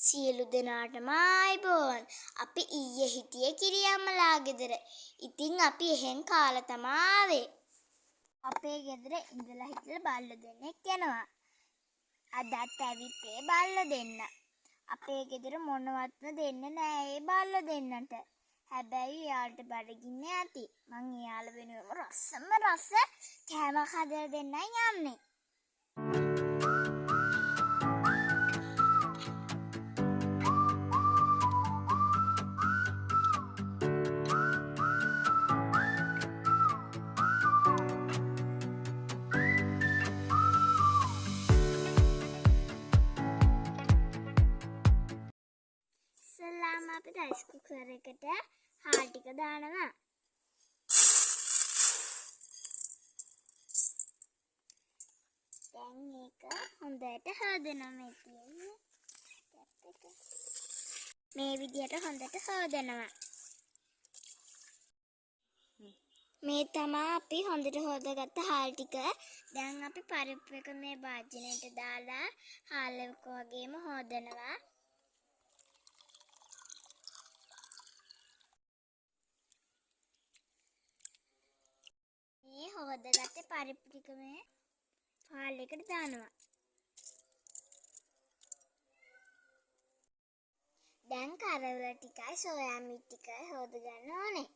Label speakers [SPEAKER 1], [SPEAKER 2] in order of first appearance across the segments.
[SPEAKER 1] සියලු දෙනාටම ආයිබෝන්. අපි ඊයේ හිටියේ කිරියම්මලා ගෙදර. ඉතින් අපි එහෙන් කාලා තමා ආවේ. අපේ ගෙදර ඉඳලා හිටලා බල්ලෝ දෙන්නෙක් යනවා. අදත් ඇවිත් ඒ බල්ලෝ දෙන්න. අපේ ගෙදර මොනවත්ම දෙන්නේ නෑ ඒ බල්ලෝ දෙන්නට. හැබැයි එයාලට බඩගින්න ඇති. මං එයාලා වෙනුවෙන් රස කෑමක් හදලා දෙන්නයි යන්නේ. ඉස්සෙල්ලාම අපි රයිස් කුකර් එකට හාල් ටික දානවා. දැන් මේක හොඳට හොදනවා මේ තියෙන්නේ. මේ විදිහට හොඳට හොදනවා. මේ තමයි අපි හොඳට හොදගත්ත හාල් ටික. දැන් අපි පරිප්පු එක මේ භාජනයට දාලා හාල් එක වගේම හොදනවා. මේ හොදගත්ත පරිප්පු ටික මේ හාල් එකට දානවා. දැන් කරවල ටිකයි සෝයා මීට් ටිකයි හොද ගන්න ඕනේ.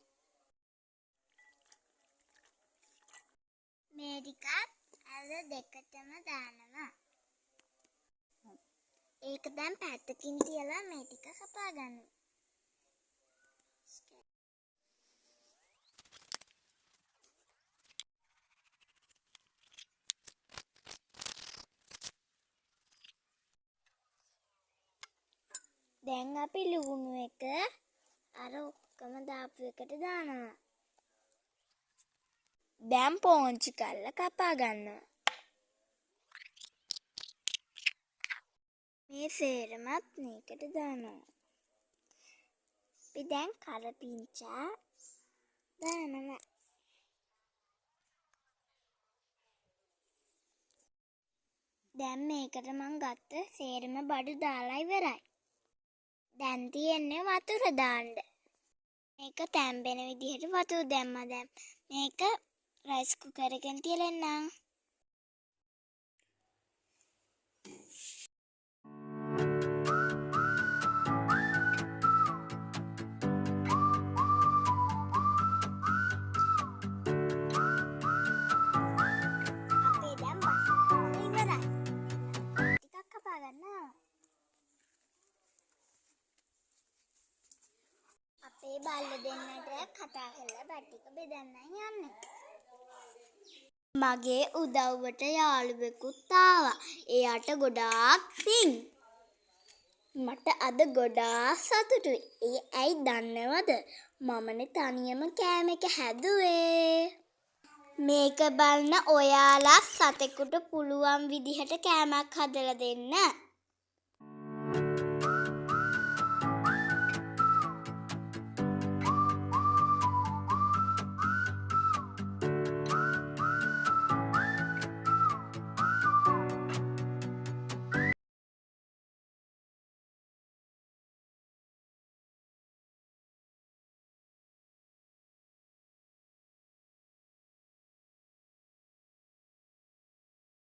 [SPEAKER 1] මේ ටිකත් අර දෙකටම දානවා. ඒක දැන් පැත්තකින් තියලා මේ ටික කපා ගන්නවා. දැන් අපි ලුණු එක අර ඔක්කොම දාපු එකට දානවා. දැන් පෝංචි කරලා කපා ගන්නවා. මේ සේරමත් මේකට දානවා. අපි දැන් කරපිංචා දානවා. දැන් මේකට මං ගත්ත සේරම බඩු දාලා ඉවරයි. දැන් තියෙන්නේ වතුර දාන්න. මේක තැම්බෙන විදිහට වතුර දැම්මා. දැන් මේක රයිස් කුකර් එකෙන් තියලෙන්නම්. අපේ දැන් බත් ඉවරයි. ටිකක් කපා ගන්නවා. අපේ බල්ලෝ දෙන්නට කතා කරලා බත් ටික බෙදන්නයි යන්නේ. මගේ උදව්වට යාළුවෙකුත් ආවා. එයාට ගොඩාක් පිං. මට අද ගොඩාක් සතුටුයි. ඒ ඇයි දන්නවද? මමනේ තනියම කෑම එක හැදුවේ. මේක බලන ඔයාලා සතෙකුට පුළුවන් විදිහට කෑමක් හදලා දෙන්න.